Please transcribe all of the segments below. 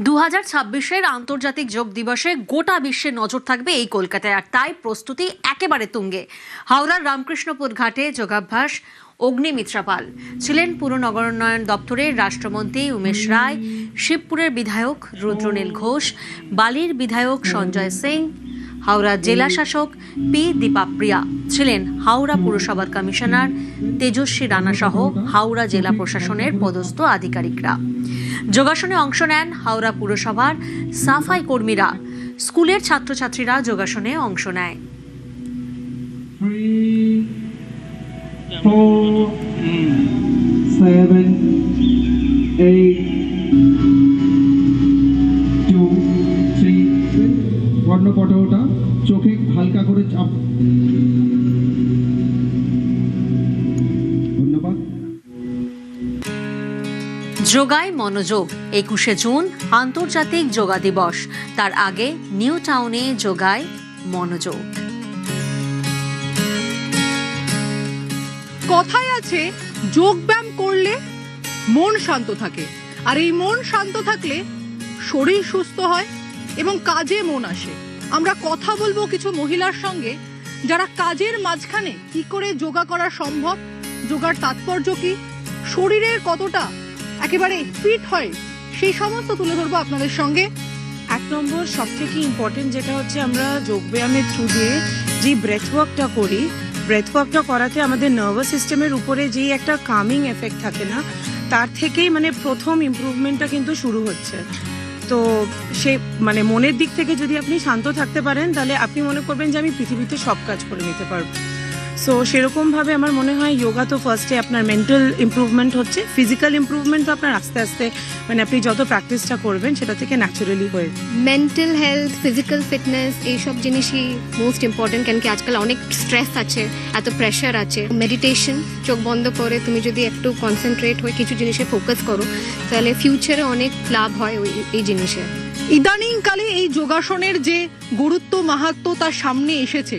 2026-এর আন্তর্জাতিক যোগ দিবসে গোটা বিশ্বের নজর থাকবে এই কলকাতায়, আর তাই প্রস্তুতি একেবারে তুঙ্গে। হাওড়ার রামকৃষ্ণপুর ঘাটে যোগাভ্যাস অগ্নিমিত্রা পাল ছিলেন পুর নগরোন্নয়ন দপ্তরের রাষ্ট্রমন্ত্রী উমেশ রায়, শিবপুরের বিধায়ক রুদ্রনীল ঘোষ, বালির বিধায়ক সঞ্জয় সিং, হাওড়া জেলা শাসক পি দীপাপ্রিয়া ছিলেন, হাওড়া পুরসভার কমিশনার তেজস্বী রানা সহ হাওড়া জেলা প্রশাসনের পদস্থ আধিকারিকরা। যোগাসনে অংশ নেন হাওড়া পুরসভার সাফাই কর্মীরা, স্কুলের ছাত্রছাত্রীরা যোগাসনে অংশ নেয়। 3, 4, 7, 8, 2, 3 বর্ণপটটা চোখে হালকা করে চাপ। ধন্যবাদ। যোগায় মনোযোগ। 21শে জুন আন্তর্জাতিক যোগা দিবস, তার আগে নিউ টাউনে যোগায় মনোযোগ। কথায় আছে যোগ ব্যায়াম করলে মন শান্ত থাকে, আর এই মন শান্ত থাকলে শরীর সুস্থ হয় এবং কাজে মন আসে। আমরা কথা বলবো কিছু মহিলার সঙ্গে যারা কাজের মাঝখানে কি করে যোগা করা সম্ভব, যোগার তাৎপর্য কি, শরীরের কতটা একেবারে ফিট হয়, সেই সমস্ত তুলে ধরবো আপনাদের সঙ্গে। এক নম্বর সব থেকে ইম্পর্টেন্ট যেটা হচ্ছে আমরা যোগব্যায়ামের থ্রু দিয়ে যে ব্রেথওয়ার্কটা করি, ব্রেথওয়ার্কটা করাতে আমাদের নার্ভাস সিস্টেমের উপরে যেই একটা কামিং এফেক্ট থাকে না, তার থেকেই প্রথম ইমপ্রুভমেন্টটা কিন্তু শুরু হচ্ছে। তো সে মনের দিক থেকে যদি আপনি শান্ত থাকতে পারেন, তাহলে আপনি মনে করবেন যে আমি পৃথিবীতে সব কাজ করে নিতে পারবো। সো সেরকমভাবে আমার মনে হয় যোগা তো ফার্স্টে আপনার মেন্টাল ইমপ্রুভমেন্ট হচ্ছে, ফিজিক্যাল ইমপ্রুভমেন্ট তো আপনার আস্তে আস্তে আপনি যত প্র্যাকটিসটা করবেন সেটা থেকে ন্যাচারালি হয়ে। মেন্টাল হেলথ, ফিজিক্যাল ফিটনেস এইসব জিনিসই মোস্ট ইম্পর্টেন্ট, কেন কি আজকাল অনেক স্ট্রেস আছে, এত প্রেশার আছে। মেডিটেশন, চোখ বন্ধ করে তুমি যদি একটু কনসেন্ট্রেট হয়ে কিছু জিনিসে ফোকাস করো, তাহলে ফিউচারে অনেক লাভ হয় এই জিনিসে। ইদানিংকালে এই যোগাসনের যে গুরুত্ব মাহাত্ম্য তার সামনে এসেছে,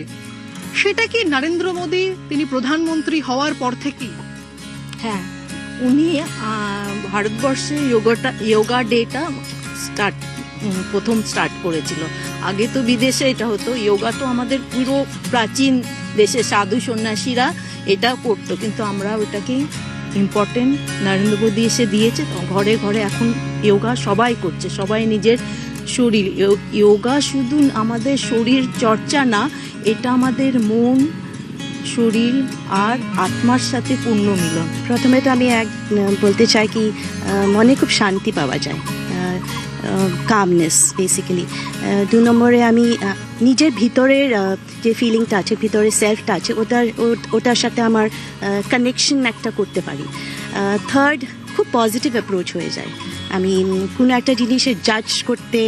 সেটা কি নরেন্দ্র মোদী তিনি প্রধানমন্ত্রী হওয়ার পর থেকেই? হ্যাঁ, উনি ভারতবর্ষে যোগা ডেটা প্রথম স্টার্ট করেছিল। আগে তো বিদেশে এটা হতো, যোগা তো আমাদের পুরো প্রাচীন দেশে সাধু সন্ন্যাসীরা এটা করতো, কিন্তু আমরা ওটাকেই ইম্পর্টেন্ট নরেন্দ্র মোদী এসে দিয়েছে। তো ঘরে ঘরে এখন যোগা সবাই করছে, সবাই নিজের শরীর, যোগা শুধু আমাদের শরীর চর্চা না, এটা আমাদের মন, শরীর আর আত্মার সাথে পূর্ণ মিলন। প্রথমে তো আমি বলতে চাই কি মনে খুব শান্তি পাওয়া যায়, কামনেস বেসিক্যালি। 2 নম্বরে আমি নিজের ভিতরের যে ফিলিংটা আছে, ভিতরের সেলফটা আছে, ওটার সাথে আমার কানেকশন একটা করতে পারি। 3rd, খুব পজিটিভ অ্যাপ্রোচ হয়ে যায়। আমি কোনো একটা জিনিসের জাজ করতে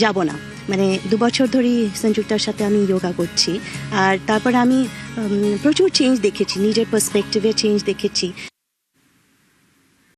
যাব না। 2 বছর ধরেই সঞ্জুক্তার সাথে আমি যোগা করছি, আর তারপর আমি প্রচুর চেঞ্জ দেখেছি, নিজের পার্সপেক্টিভে চেঞ্জ দেখেছি।